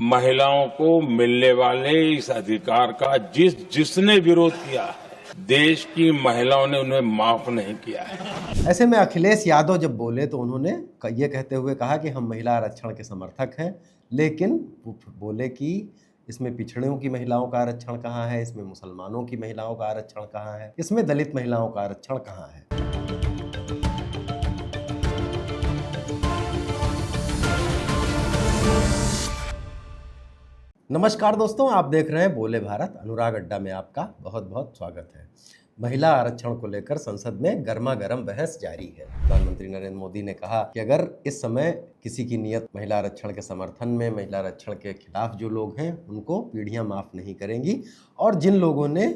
महिलाओं को मिलने वाले इस अधिकार का जिसने विरोध किया है, देश की महिलाओं ने उन्हें माफ नहीं किया है। ऐसे में अखिलेश यादव जब बोले तो उन्होंने ये कहते हुए कहा कि हम महिला आरक्षण के समर्थक हैं, लेकिन वो बोले कि इसमें पिछड़ों की महिलाओं का आरक्षण कहाँ है, इसमें मुसलमानों की महिलाओं का आरक्षण कहाँ है, इसमें दलित महिलाओं का आरक्षण कहाँ है। नमस्कार दोस्तों, आप देख रहे हैं बोले भारत। अनुराग अड्डा में आपका बहुत बहुत स्वागत है। महिला आरक्षण को लेकर संसद में गर्मा गर्म बहस जारी है। प्रधानमंत्री नरेंद्र मोदी ने कहा कि अगर इस समय किसी की नीयत महिला आरक्षण के समर्थन में, महिला आरक्षण के खिलाफ जो लोग हैं उनको पीढ़ियां माफ नहीं करेंगी, और जिन लोगों ने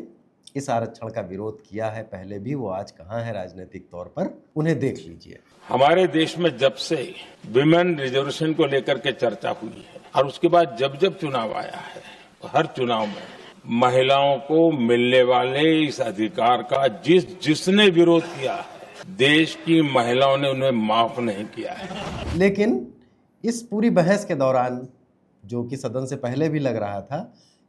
इस आरक्षण का विरोध किया है पहले भी, वो आज कहाँ है राजनीतिक तौर पर, उन्हें देख लीजिए। हमारे देश में जब से विमेन रिजर्वेशन को लेकर के चर्चा हुई है और उसके बाद जब जब चुनाव आया है, हर चुनाव में महिलाओं को मिलने वाले इस अधिकार का जिसने विरोध किया है, देश की महिलाओं ने उन्हें माफ नहीं किया है। लेकिन इस पूरी बहस के दौरान, जो कि सदन से पहले भी लग रहा था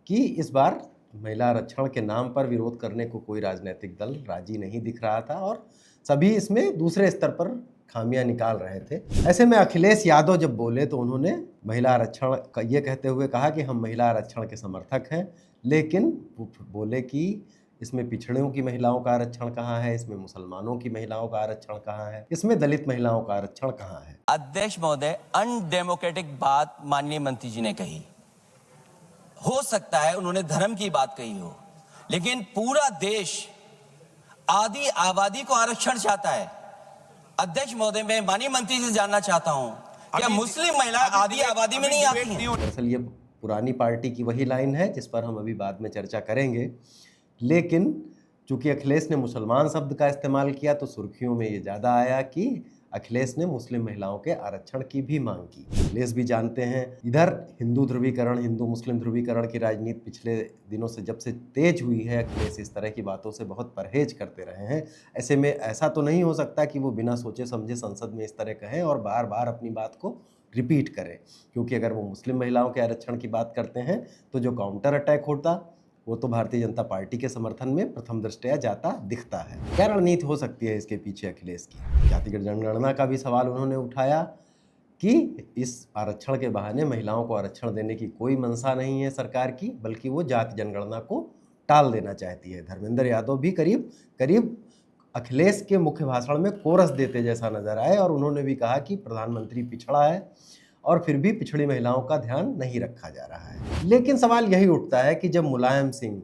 कि इस बार महिला आरक्षण के नाम पर विरोध करने को कोई राजनीतिक दल राजी नहीं दिख रहा था और सभी इसमें दूसरे स्तर पर खामियां निकाल रहे थे। ऐसे में अखिलेश यादव जब बोले तो उन्होंने महिला आरक्षण का ये कहते हुए कहा कि हम महिला आरक्षण के समर्थक हैं, लेकिन वो बोले कि इसमें पिछड़ों की महिलाओं का आरक्षण कहाँ है, इसमें मुसलमानों की महिलाओं का आरक्षण कहाँ है, इसमें दलित महिलाओं का आरक्षण कहाँ है। अध्यक्ष महोदय, अनडेमोक्रेटिक बात माननीय मंत्री जी ने कही। हो सकता है उन्होंने धर्म की बात कही हो, लेकिन पूरा देश आदि आबादी को आरक्षण चाहता है। अध्यक्ष महोदय, मैं माननीय मंत्री से जानना चाहता हूं, क्या मुस्लिम महिला आदि आबादी में नहीं आती हैं? दरअसल ये पुरानी पार्टी की वही लाइन है जिस पर हम अभी बाद में चर्चा करेंगे, लेकिन चूंकि अखिलेश ने मुसलमान शब्द का इस्तेमाल किया तो सुर्खियों में ये ज़्यादा आया कि अखिलेश ने मुस्लिम महिलाओं के आरक्षण की भी मांग की। अखिलेश भी जानते हैं, इधर हिंदू ध्रुवीकरण, हिंदू मुस्लिम ध्रुवीकरण की राजनीति पिछले दिनों से जब से तेज हुई है, अखिलेश इस तरह की बातों से बहुत परहेज करते रहे हैं। ऐसे में ऐसा तो नहीं हो सकता कि वो बिना सोचे समझे संसद में इस तरह कहें और बार बार अपनी बात को रिपीट करें, क्योंकि अगर वो मुस्लिम महिलाओं के आरक्षण की बात करते हैं तो जो काउंटर अटैक होता वो तो भारतीय जनता पार्टी के समर्थन में प्रथम दृष्टया जाता दिखता है। क्या रणनीति हो सकती है इसके पीछे अखिलेश की? जातिगत जनगणना का भी सवाल उन्होंने उठाया कि इस आरक्षण के बहाने महिलाओं को आरक्षण देने की कोई मंशा नहीं है सरकार की, बल्कि वो जाति जनगणना को टाल देना चाहती है। धर्मेंद्र यादव भी करीब करीब अखिलेश के मुख्य भाषण में कोरस देते जैसा नजर आए, और उन्होंने भी कहा कि प्रधानमंत्री पिछड़ा है और फिर भी पिछड़ी महिलाओं का ध्यान नहीं रखा जा रहा है। लेकिन सवाल यही उठता है कि जब मुलायम सिंह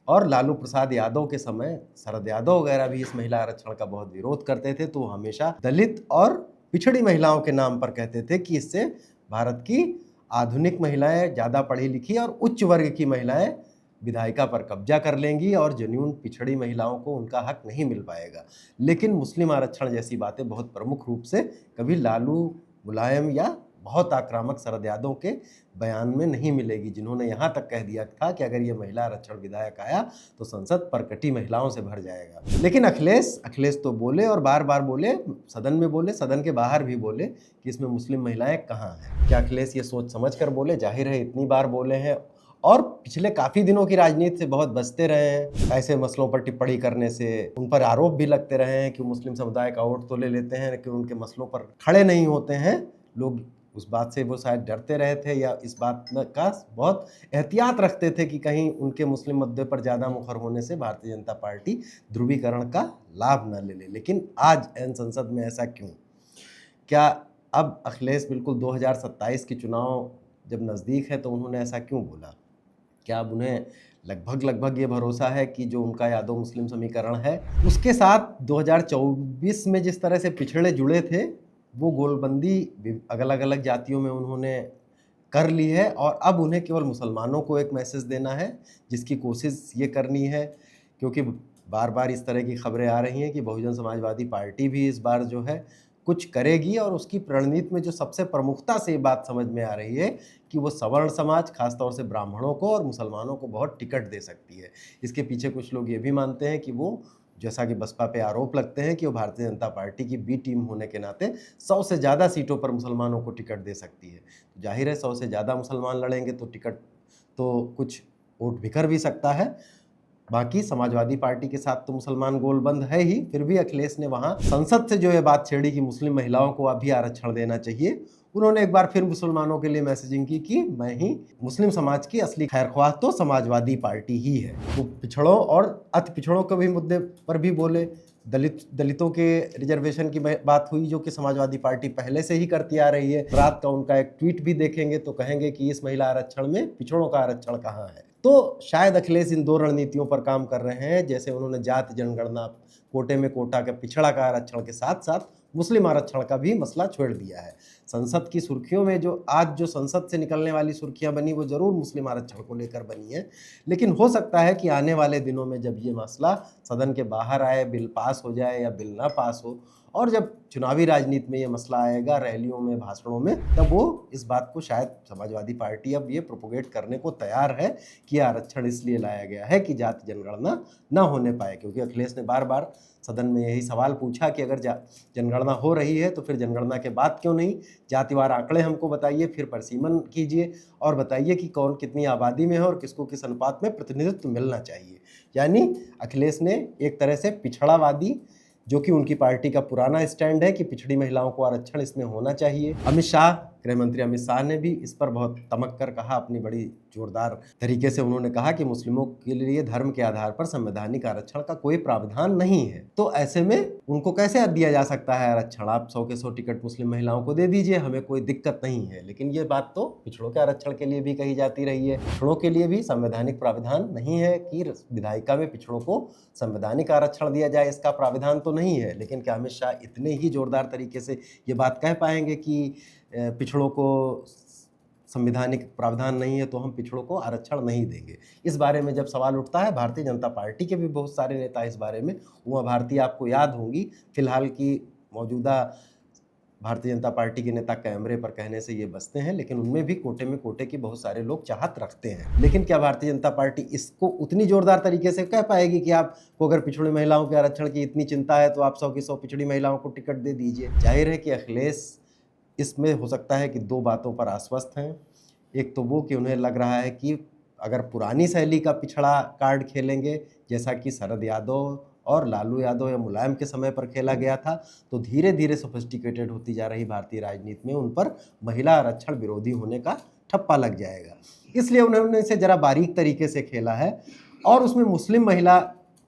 और लालू प्रसाद यादव के समय शरद यादव वगैरह भी इस महिला आरक्षण का बहुत विरोध करते थे, तो वो हमेशा दलित और पिछड़ी महिलाओं के नाम पर कहते थे कि इससे भारत की आधुनिक महिलाएं, ज़्यादा पढ़ी लिखी और उच्च वर्ग की महिलाएं विधायिका पर कब्जा कर लेंगी और जेन्युइन पिछड़ी महिलाओं को उनका हक नहीं मिल पाएगा। लेकिन मुस्लिम आरक्षण जैसी बातें बहुत प्रमुख रूप से कभी लालू, मुलायम या बहुत आक्रामक शरद यादव के बयान में नहीं मिलेगी, जिन्होंने यहाँ तक कह दिया था कि अगर ये महिला आरक्षण विधेयक आया तो संसद परकटी महिलाओं से भर जाएगा। लेकिन अखिलेश तो बोले और बार बार बोले, सदन में बोले, सदन के बाहर भी बोले कि इसमें मुस्लिम महिलाएं कहाँ हैं। क्या अखिलेश ये सोच समझ कर बोले? जाहिर है इतनी बार बोले हैं और पिछले काफ़ी दिनों की राजनीति से बहुत बचते रहे हैं। ऐसे मसलों पर टिप्पणी करने से उन पर आरोप भी लगते रहे हैं कि मुस्लिम समुदाय का वोट तो ले लेते हैं लेकिन उनके मसलों पर खड़े नहीं होते हैं। लोग उस बात से वो शायद डरते रहे थे या इस बात का बहुत एहतियात रखते थे कि कहीं उनके मुस्लिम मुद्दे पर ज़्यादा मुखर होने से भारतीय जनता पार्टी ध्रुवीकरण का लाभ न ले ले। लेकिन आज एन संसद में ऐसा क्यों? क्या अब अखिलेश बिल्कुल 2027 के चुनाव जब नज़दीक है तो उन्होंने ऐसा क्यों बोला? क्या अब उन्हें लगभग ये भरोसा है कि जो उनका यादव मुस्लिम समीकरण है उसके साथ 2024 में जिस तरह से पिछड़े जुड़े थे वो गोलबंदी अलग अलग जातियों में उन्होंने कर ली है और अब उन्हें केवल मुसलमानों को एक मैसेज देना है, जिसकी कोशिश ये करनी है, क्योंकि बार बार इस तरह की खबरें आ रही हैं कि बहुजन समाजवादी पार्टी भी इस बार जो है कुछ करेगी, और उसकी रणनीति में जो सबसे प्रमुखता से ये बात समझ में आ रही है कि वो सवर्ण समाज, खासतौर से ब्राह्मणों को और मुसलमानों को बहुत टिकट दे सकती है। इसके पीछे कुछ लोग ये भी मानते हैं कि वो जैसा कि बसपा पे आरोप लगते हैं कि वो भारतीय जनता पार्टी की बी टीम होने के नाते 100 से ज़्यादा सीटों पर मुसलमानों को टिकट दे सकती है। तो जाहिर है 100 से ज़्यादा मुसलमान लड़ेंगे तो टिकट तो कुछ वोट बिखर भी सकता है। बाकी समाजवादी पार्टी के साथ तो मुसलमान गोलबंद है ही, फिर भी अखिलेश ने वहां संसद से जो ये बात छेड़ी कि मुस्लिम महिलाओं को अभी आरक्षण देना चाहिए, उन्होंने एक बार फिर मुसलमानों के लिए मैसेजिंग की कि मैं ही मुस्लिम समाज की असली खैरख्वाह तो समाजवादी पार्टी ही है। तो पिछड़ों और अति पिछड़ों के भी मुद्दे पर भी बोले। दलितों के रिजर्वेशन की बात हुई, जो कि समाजवादी पार्टी पहले से ही करती आ रही है। रात का उनका एक ट्वीट भी देखेंगे तो कहेंगे कि इस महिला आरक्षण में पिछड़ों का आरक्षण कहाँ है। तो शायद अखिलेश इन दो रणनीतियों पर काम कर रहे हैं। जैसे उन्होंने जाति जनगणना कोटे में कोटा के पिछड़ा का आरक्षण के साथ साथ मुस्लिम आरक्षण का भी मसला छोड़ दिया है। संसद की सुर्खियों में जो आज जो संसद से निकलने वाली सुर्खियां बनी वो जरूर मुस्लिम आरक्षण को लेकर बनी है, लेकिन हो सकता है कि आने वाले दिनों में जब ये मसला सदन के बाहर आए, बिल पास हो जाए या बिल ना पास हो, और जब चुनावी राजनीति में ये मसला आएगा, रैलियों में, भाषणों में, तब वो इस बात को शायद समाजवादी पार्टी अब ये प्रोपोगेट करने को तैयार है कि आरक्षण इसलिए लाया गया है कि जाति जनगणना ना होने पाए। क्योंकि अखिलेश ने बार बार सदन में यही सवाल पूछा कि अगर जनगणना हो रही है तो फिर जनगणना के बाद क्यों नहीं जातिवार आंकड़े हमको बताइए, फिर परिसीमन कीजिए और बताइए कि कौन कितनी आबादी में है और किसको किस अनुपात में प्रतिनिधित्व मिलना चाहिए। यानी अखिलेश ने एक तरह से पिछड़ावादी, जो कि उनकी पार्टी का पुराना स्टैंड है कि पिछड़ी महिलाओं को आरक्षण इसमें होना चाहिए। अमित शाह, गृह मंत्री अमित शाह ने भी इस पर बहुत तमक कर कहा, अपनी बड़ी जोरदार तरीके से उन्होंने कहा कि मुस्लिमों के लिए धर्म के आधार पर संवैधानिक आरक्षण का कोई प्रावधान नहीं है। तो ऐसे में उनको कैसे दिया जा सकता है आरक्षण? आप 100 के 100 टिकट मुस्लिम महिलाओं को दे दीजिए, हमें कोई दिक्कत नहीं है। लेकिन ये बात तो पिछड़ों के आरक्षण के लिए भी कही जाती रही है। पिछड़ों के लिए भी संवैधानिक प्रावधान नहीं है कि विधायिका में पिछड़ों को संवैधानिक आरक्षण दिया जाए, इसका प्रावधान तो नहीं है। लेकिन क्या अमित शाह इतने ही जोरदार तरीके से ये बात कह पाएंगे कि पिछड़ों को संवैधानिक प्रावधान नहीं है तो हम पिछड़ों को आरक्षण नहीं देंगे? इस बारे में जब सवाल उठता है, भारतीय जनता पार्टी के भी बहुत सारे नेता इस बारे में, उमा भारती आपको याद होंगी, फिलहाल की मौजूदा भारतीय जनता पार्टी के नेता कैमरे पर कहने से ये बचते हैं, लेकिन उनमें भी कोटे में कोटे की बहुत सारे लोग चाहत रखते हैं। लेकिन क्या भारतीय जनता पार्टी इसको उतनी जोरदार तरीके से कह पाएगी कि आपको अगर पिछड़ी महिलाओं के आरक्षण की इतनी चिंता है तो आप 100 की 100 पिछड़ी महिलाओं को टिकट दे दीजिए? जाहिर है कि अखिलेश इसमें हो सकता है कि दो बातों पर आश्वस्त हैं। एक तो वो कि उन्हें लग रहा है कि अगर पुरानी शैली का पिछड़ा कार्ड खेलेंगे, जैसा कि शरद यादव और लालू यादव या मुलायम के समय पर खेला गया था, तो धीरे धीरे सोफिस्टिकेटेड होती जा रही भारतीय राजनीति में उन पर महिला आरक्षण विरोधी होने का ठप्पा लग जाएगा। इसलिए उन्होंने इसे जरा बारीक तरीके से खेला है और उसमें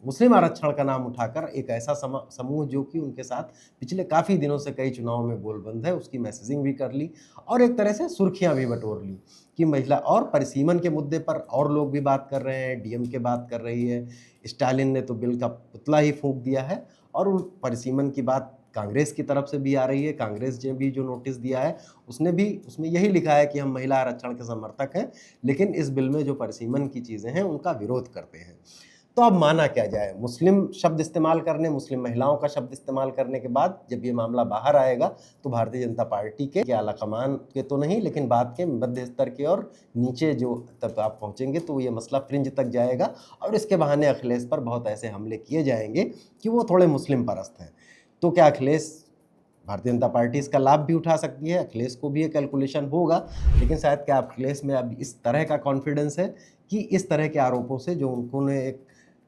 मुस्लिम आरक्षण का नाम उठाकर एक ऐसा समूह जो कि उनके साथ पिछले काफ़ी दिनों से कई चुनावों में गोलबंद है, उसकी मैसेजिंग भी कर ली और एक तरह से सुर्खियां भी बटोर ली कि महिला और परिसीमन के मुद्दे पर और लोग भी बात कर रहे हैं, डीएमके बात कर रही है, स्टालिन ने तो बिल का पुतला ही फूंक दिया है और उन परिसीमन की बात कांग्रेस की तरफ से भी आ रही है। कांग्रेस ने भी जो नोटिस दिया है उसमें यही लिखा है कि हम महिला आरक्षण के समर्थक हैं, लेकिन इस बिल में जो परिसीमन की चीज़ें हैं उनका विरोध करते हैं। तो अब माना क्या जाए? मुस्लिम शब्द इस्तेमाल करने, मुस्लिम महिलाओं का शब्द इस्तेमाल करने के बाद जब ये मामला बाहर आएगा तो भारतीय जनता पार्टी के आलाकमान के तो नहीं, लेकिन बात के मध्य स्तर के और नीचे जो तक आप पहुंचेंगे तो ये मसला फ्रिंज तक जाएगा और इसके बहाने अखिलेश पर बहुत ऐसे हमले किए जाएंगे कि वो थोड़े मुस्लिम परस्त हैं। तो क्या अखिलेश, भारतीय जनता पार्टी इसका लाभ भी उठा सकती है? अखिलेश को भी ये कैलकुलेशन होगा, लेकिन शायद क्या अखिलेश में अब इस तरह का कॉन्फिडेंस है कि इस तरह के आरोपों से जो उन्होंने एक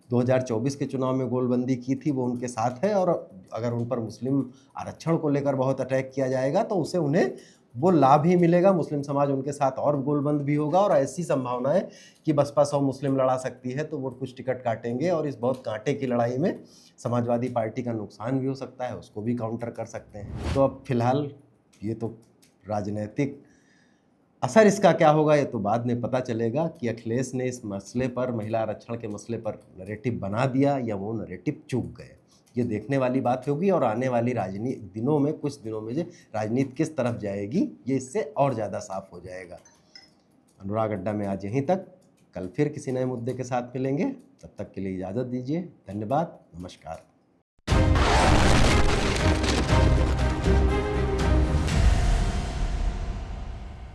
2024 के चुनाव में गोलबंदी की थी वो उनके साथ है और अगर उन पर मुस्लिम आरक्षण को लेकर बहुत अटैक किया जाएगा तो उसे उन्हें वो लाभ ही मिलेगा, मुस्लिम समाज उनके साथ और गोलबंद भी होगा और ऐसी संभावना है कि बसपा 100 मुस्लिम लड़ा सकती है तो वो कुछ टिकट काटेंगे और इस बहुत कांटे की लड़ाई में समाजवादी पार्टी का नुकसान भी हो सकता है, उसको भी काउंटर कर सकते हैं। तो अब फिलहाल ये तो राजनीतिक असर इसका क्या होगा ये तो बाद में पता चलेगा कि अखिलेश ने इस मसले पर, महिला आरक्षण के मसले पर नैरेटिव बना दिया या वो नैरेटिव चूक गए। ये देखने वाली बात होगी और आने वाली दिनों में, कुछ दिनों में जो राजनीति किस तरफ जाएगी ये इससे और ज़्यादा साफ हो जाएगा। अनुराग अड्डा में आज यहीं तक, कल फिर किसी नए मुद्दे के साथ मिलेंगे, तब तक के लिए इजाज़त दीजिए। धन्यवाद, नमस्कार।